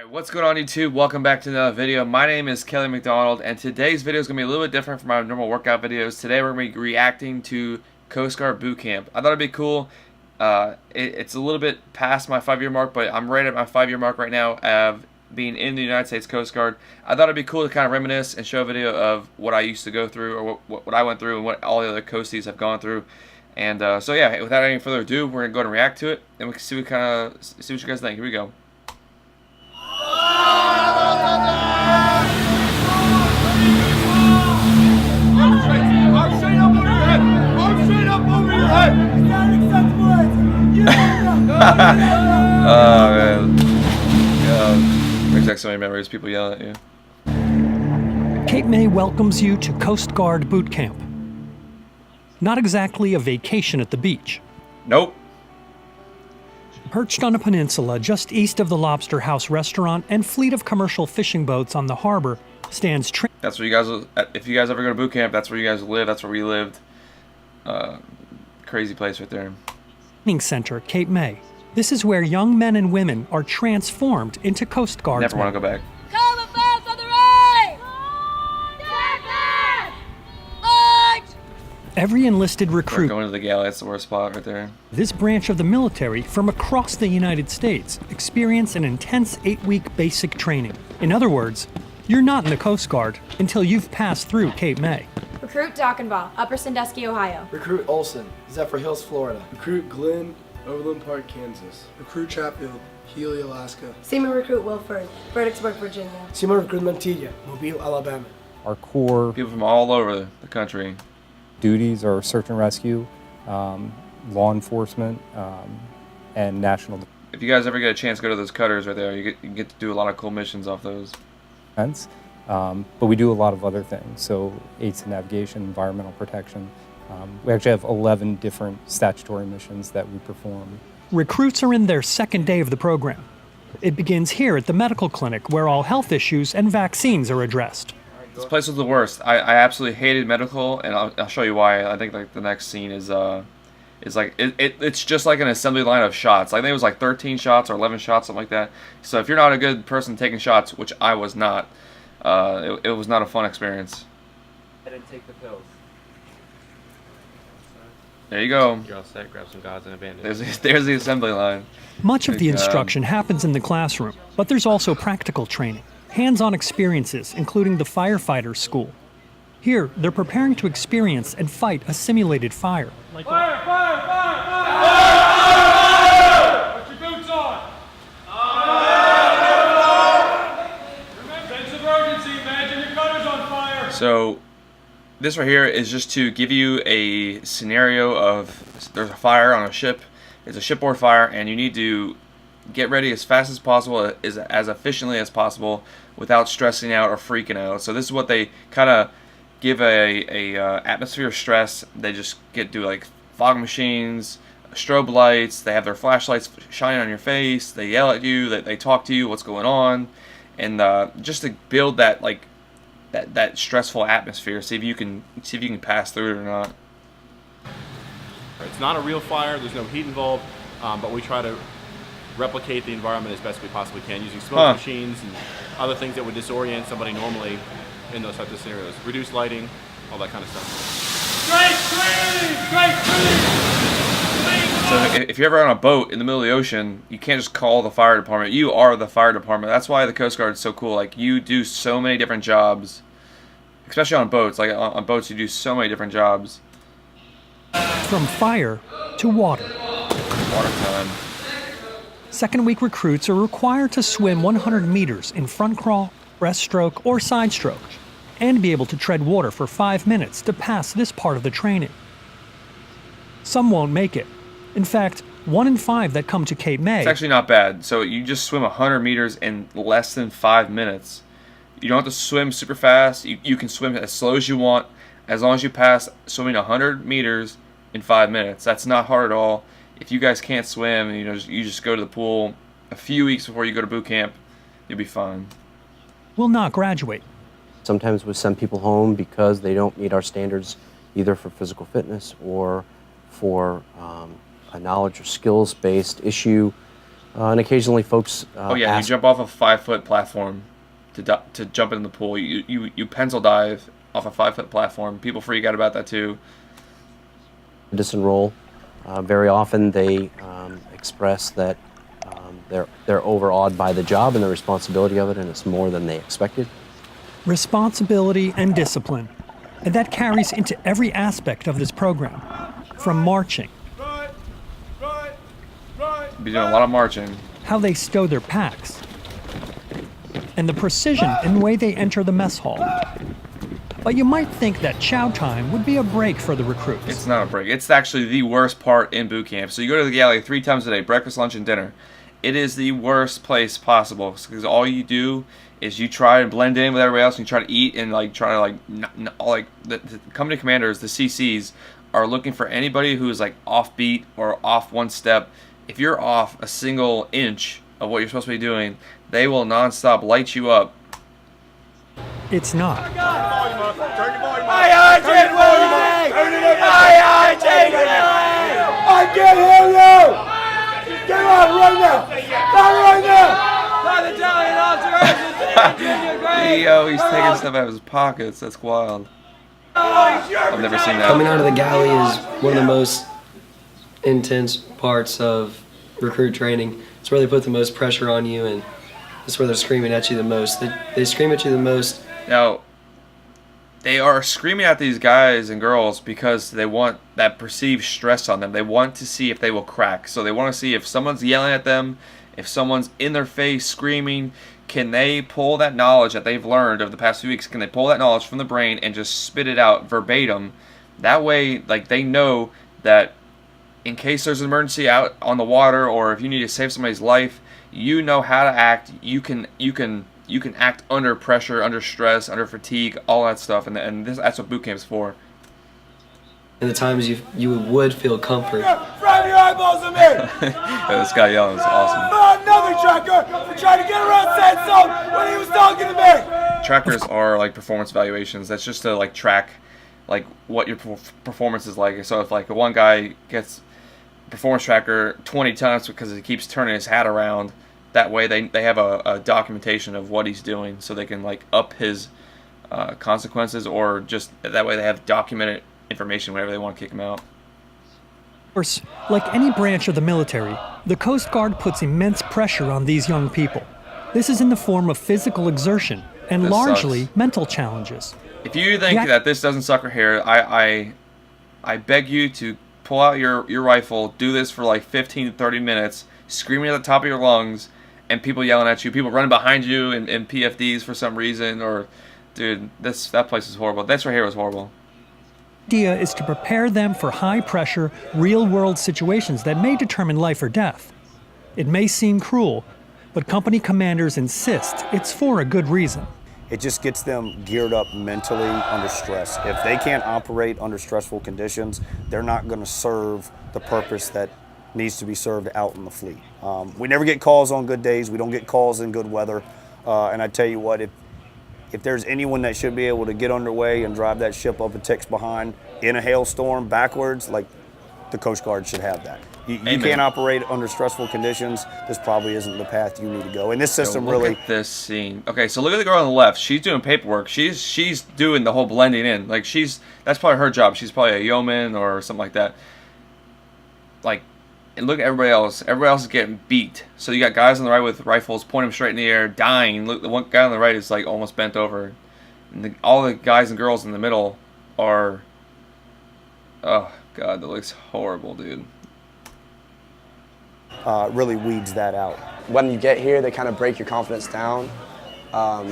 Alright, what's going on YouTube? Welcome back to another video. My name is Kelly McDonald, and today's video is going to be a little bit different from my normal workout videos. Today we're going to be reacting to Coast Guard Boot Camp. I thought it'd be cool. It's a little bit past my 5-year mark, but I'm right at my 5-year mark right now of being in the United States Coast Guard. I thought it'd be cool to kind of reminisce and show a video of what I used to go through, or what I went through, and what all the other coasties have gone through. And so yeah, without any further ado, we're going to go and react to it, and we can see what you guys think. Here we go. Oh man, brings back so many memories. People yelling at you. Cape May welcomes you to Coast Guard Boot Camp. Not exactly a vacation at the beach. Nope. Perched on a peninsula just east of the Lobster House restaurant and fleet of commercial fishing boats on the harbor stands. That's where you guys. If you guys ever go to boot camp, that's where you guys live. That's where we lived. Crazy place right there. Training Center, Cape May. This is where young men and women are transformed into Coast Guardsmen. Never want to go back. Come and fast on the right! March! Every enlisted recruit Going to the galley, that's the worst spot right there. this branch of the military from across the United States experience an intense 8-week basic training. In other words, you're not in the Coast Guard until you've passed through Cape May. Recruit Dockenbaugh, Upper Sandusky, Ohio. Recruit Olson, Zephyr Hills, Florida. Recruit Glenn, Overland Park, Kansas. Recruit Chatfield, Healy, Alaska. Seaman Recruit Wilford, Fredericksburg, Virginia. Seaman Recruit Montilla, Mobile, Alabama. Our core People from all over the country. duties are search and rescue, law enforcement, and national If you guys ever get a chance to go to those cutters right there, you get to do a lot of cool missions off those. defense. But we do a lot of other things, so aids to navigation, environmental protection. We actually have 11 different statutory missions that we perform. Recruits are in their second day of the program. It begins here at the medical clinic where all health issues and vaccines are addressed. This place was the worst. I absolutely hated medical, and I'll show you why. I think like the next scene is like it's just like an assembly line of shots. Like I think it was like 13 shots or 11 shots, something like that. So if you're not a good person taking shots, which I was not, it was not a fun experience. I didn't take the pills. There you go. You're all set. Grab some gauze and a bandage. There's the assembly line. Much of the Good job. instruction happens in the classroom, but there's also practical training, hands-on experiences, including the firefighter school. Here, they're preparing to experience and fight a simulated fire. Fire! Fire! Fire! Fire! Put your boots on! Remember, sense of urgency. Imagine your cutter's on fire. So this right here is just to give you a scenario of there's a fire on a ship. It's a shipboard fire, and you need to get ready as fast as possible, as efficiently as possible, without stressing out or freaking out. So this is what they kind of give a atmosphere of stress. They just do like fog machines, strobe lights. They have their flashlights shining on your face. They yell at you. They talk to you. What's going on? And just to build that like that stressful atmosphere. See if you can pass through it or not. It's not a real fire. There's no heat involved, but we try to replicate the environment as best we possibly can using smoke machines and other things that would disorient somebody normally in those types of scenarios. Reduced lighting, all that kind of stuff. Straight clean! Straight clean! So if you're ever on a boat in the middle of the ocean, you can't just call the fire department. You are the fire department. That's why the Coast Guard is so cool. Like you do so many different jobs, especially on boats. Like on boats, you do so many different jobs. From fire to water. Water time. Second week recruits are required to swim 100 meters in front crawl, breaststroke, or side stroke, and be able to tread water for 5 minutes to pass this part of the training. Some won't make it. In fact, 1 in 5 that come to Cape May. It's actually not bad. So you just swim 100 meters in less than 5 minutes. You don't have to swim super fast. You can swim as slow as you want, as long as you pass swimming 100 meters in 5 minutes. That's not hard at all. If you guys can't swim, you just go to the pool a few weeks before you go to boot camp, you'll be fine. Will not graduate. Sometimes we send people home because they don't meet our standards either for physical fitness or for a knowledge or skills-based issue. And occasionally folks Oh yeah, ask you jump off a 5-foot platform to jump in the pool. You pencil dive off a 5-foot platform. People freak out about that too. disenroll. Very often they express that they're overawed by the job and the responsibility of it, and it's more than they expected. Responsibility and discipline. And that carries into every aspect of this program, from marching, Be doing a lot of marching. how they stow their packs, and the precision in the way they enter the mess hall. But you might think that chow time would be a break for the recruits. It's not a break. It's actually the worst part in boot camp. So you go to the galley 3 times a day, breakfast, lunch, and dinner. It is the worst place possible because all you do is you try and blend in with everybody else and you try to eat and the company commanders, the CCs, are looking for anybody who is like offbeat or off one step. If you're off a single inch of what you're supposed to be doing, they will nonstop light you up. It's not. I can't hear you! Get on right now! Not right now! Yo, he's taking stuff out of his pockets. That's wild. I've never seen that. Coming out of the galley is one of the most intense parts of recruit training. It's where they put the most pressure on you, and it's where they're screaming at you the most. They scream at you the most. Now, they are screaming at these guys and girls because they want that perceived stress on them. They want to see if they will crack. So they want to see if someone's yelling at them, if someone's in their face screaming, can they pull that knowledge that they've learned over the past few weeks, can they pull that knowledge from the brain and just spit it out verbatim? That way, like, they know that in case there's an emergency out on the water or if you need to save somebody's life, you know how to act. You can act under pressure, under stress, under fatigue, all that stuff, and that's what boot camp's for. And the times you would feel comfort. Grab your eyeballs at me! This guy yelling is awesome. Another tracker for trying to get around sand zone when he was talking to me! Trackers are like performance evaluations. That's just to like track like what your performance is like. So if like one guy gets performance tracker 20 times because he keeps turning his hat around, that way they have a documentation of what he's doing so they can like up his consequences, or just that way they have documented information whenever they want to kick him out. Of course, like any branch of the military, the Coast Guard puts immense pressure on these young people. This is in the form of physical exertion and This largely sucks. mental challenges. If you think that this doesn't suck here, I beg you to pull out your rifle, do this for like 15 to 30 minutes, screaming at the top of your lungs, and people yelling at you, people running behind you in PFDs for some reason, or, dude, that place is horrible. This right here was horrible. The idea is to prepare them for high-pressure, real-world situations that may determine life or death. It may seem cruel, but company commanders insist it's for a good reason. It just gets them geared up mentally under stress. If they can't operate under stressful conditions, they're not going to serve the purpose that needs to be served out in the fleet. We never get calls on good days. We don't get calls in good weather. And I tell you what, if there's anyone that should be able to get underway and drive that ship up a ticks behind in a hailstorm backwards, like, the Coast Guard should have that. You can't operate under stressful conditions. This probably isn't the path you need to go. And this system look really... at this scene. Okay, so look at the girl on the left. She's doing paperwork. She's doing the whole blending in. Like, that's probably her job. She's probably a yeoman or something like that. Like, and look at everybody else. Everybody else is getting beat. So you got guys on the right with rifles, pointing them straight in the air, dying. Look, the one guy on the right is like almost bent over. And all the guys and girls in the middle are... Oh, God, that looks horrible, dude. really weeds that out. When you get here, they kind of break your confidence down,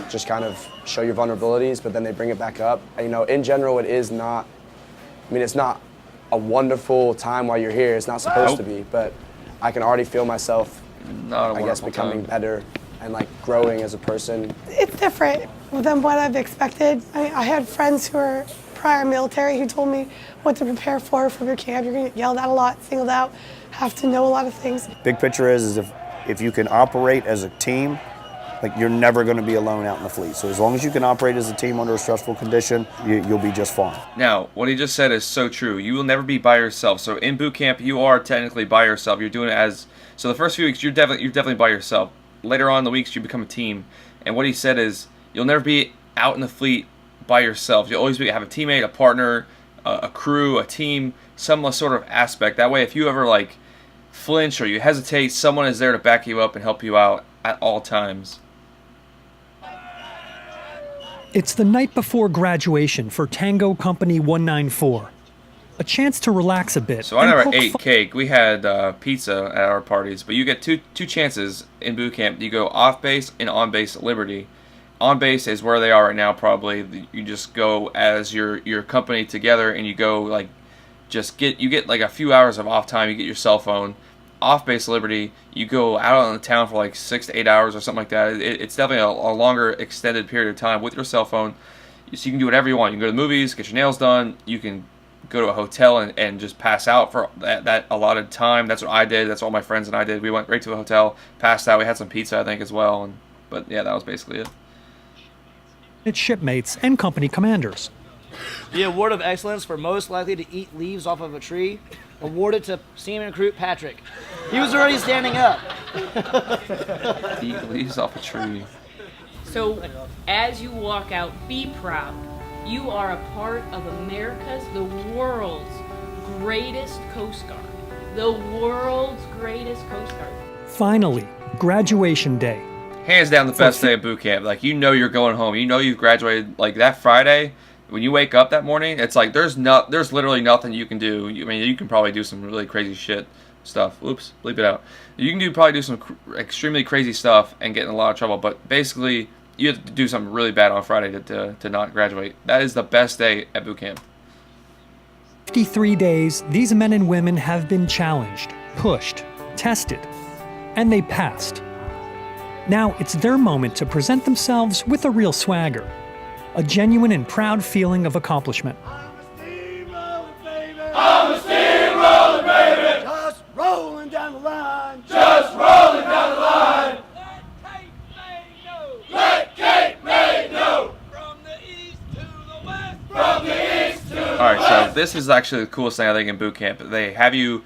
just kind of show your vulnerabilities, but then they bring it back up. And, you know, in general, it is not, I mean, it's not a wonderful time while you're here. It's not supposed to be, but I can already feel myself, I guess, becoming better and like growing as a person. It's different than what I've expected. I had friends who are prior military who told me what to prepare for your camp. You're gonna get yelled at a lot, singled out, have to know a lot of things. Big picture is if you can operate as a team like you're never going to be alone out in the fleet. So as long as you can operate as a team under a stressful condition, you'll be just fine. Now, what he just said is so true. You will never be by yourself. So in boot camp, you are technically by yourself. You're doing it as, so the first few weeks you're definitely by yourself. Later on in the weeks you become a team. And what he said is you'll never be out in the fleet by yourself. You'll always have a teammate, a partner, a crew, a team, some sort of aspect. That way, if you ever like flinch or you hesitate, someone is there to back you up and help you out at all times. It's the night before graduation for Tango Company 194. A chance to relax a bit. So I never ate cake. We had pizza at our parties, but you get two chances in boot camp. You go off base and on base at Liberty. On base is where they are right now. Probably you just go as your company together, and you go like you get like a few hours of off time. You get your cell phone. Off base Liberty, you go out on the town for like 6 to 8 hours or something like that. It's definitely a longer extended period of time with your cell phone. So you can do whatever you want. You can go to the movies, get your nails done. You can go to a hotel and just pass out for that allotted time. That's what I did. That's what all my friends and I did. We went right to a hotel, passed out. We had some pizza, I think, as well. But yeah, that was basically it. Its shipmates and company commanders. The award of excellence for most likely to eat leaves off of a tree, awarded to Seaman Recruit Patrick. He was already standing up. Eat leaves off a tree. So, as you walk out, be proud. You are a part of America's, the world's greatest Coast Guard. The world's greatest Coast Guard. Finally, graduation day. Hands down the best day of boot camp. Like, you know you're going home. You know you've graduated. Like, that Friday, when you wake up that morning, it's like there's literally nothing you can do. I mean, you can probably do some really crazy shit stuff. Oops, bleep it out. You can probably do some extremely crazy stuff and get in a lot of trouble. But basically, you have to do something really bad on Friday to not graduate. That is the best day at boot camp. 53 days, these men and women have been challenged, pushed, tested, and they passed. Now it's their moment to present themselves with a real swagger, a genuine and proud feeling of accomplishment. I'm a steamroller, baby! Just rolling down the line. Just rolling down the line! Let Cape May know! From the east to the west! From the east to the west! Alright, so this is actually the coolest thing I think in boot camp. They have you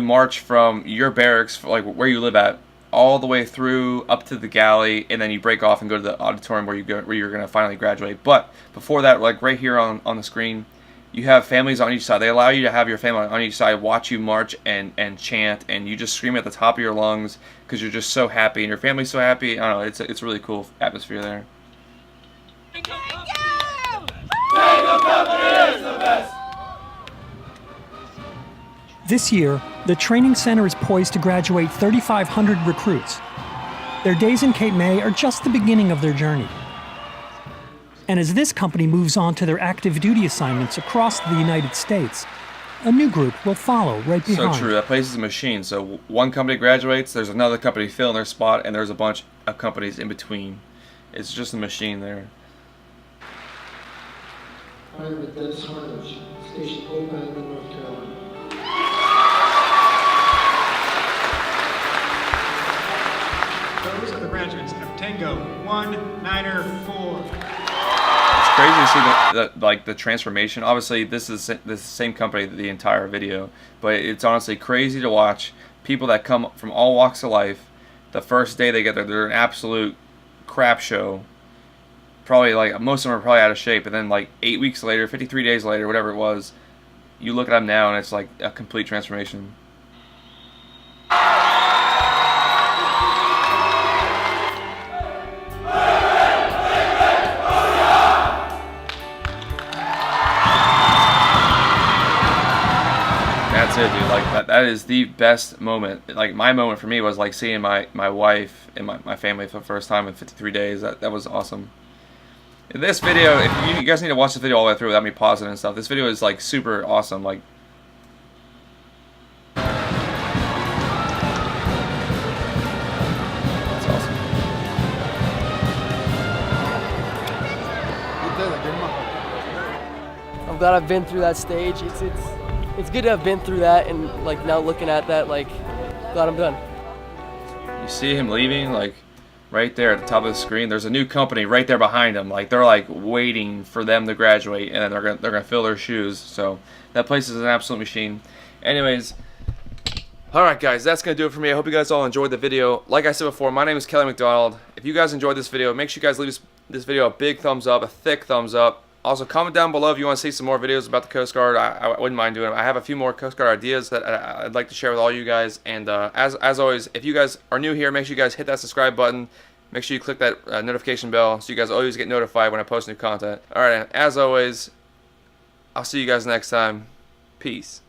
march from your barracks, like where you live at, all the way through up to the galley, and then you break off and go to the auditorium where you're going to finally graduate. But before that, like right here on the screen, you have families on each side. They allow you to have your family on each side watch you march and chant, and you just scream at the top of your lungs because you're just so happy and your family's so happy. I don't know, it's a really cool atmosphere there. Thank you! Tango Company is the best! This year, the training center is poised to graduate 3,500 recruits. Their days in Cape May are just the beginning of their journey. And as this company moves on to their active duty assignments across the United States, a new group will follow right behind. So true, that place is a machine. So one company graduates, there's another company filling their spot, and there's a bunch of companies in between. It's just a machine there. I'm at Dennis Harnish, Station Hope Island, North Carolina. Those are the graduates of Tango 194. It's crazy to see the transformation. Obviously, this is the same company the entire video, but it's honestly crazy to watch people that come from all walks of life. The first day they get there, they're an absolute crap show. Probably like most of them are probably out of shape, and then like 8 weeks later, 53 days later, whatever it was, you look at them now, and it's like a complete transformation. That's it, dude. Like that is the best moment. Like my moment for me was like seeing my wife and my family for the first time in 53 days. That was awesome. In this video, if you guys need to watch the video all the way through without me pausing and stuff, this video is like super awesome. Like it's awesome. I'm glad I've been through that stage. It's good to have been through that, and like now looking at that, like glad I'm done. You see him leaving, like right there at the top of the screen. There's a new company right there behind them. Like they're like waiting for them to graduate, and then they're gonna fill their shoes. So that place is an absolute machine. Anyways, all right, guys, that's gonna do it for me. I hope you guys all enjoyed the video. Like I said before, my name is Kelly McDonald. If you guys enjoyed this video, make sure you guys leave this video a big thumbs up, a thick thumbs up. Also, comment down below if you want to see some more videos about the Coast Guard. I wouldn't mind doing them. I have a few more Coast Guard ideas that I'd like to share with all you guys. And as always, if you guys are new here, make sure you guys hit that subscribe button. Make sure you click that notification bell so you guys always get notified when I post new content. All right, and as always, I'll see you guys next time. Peace.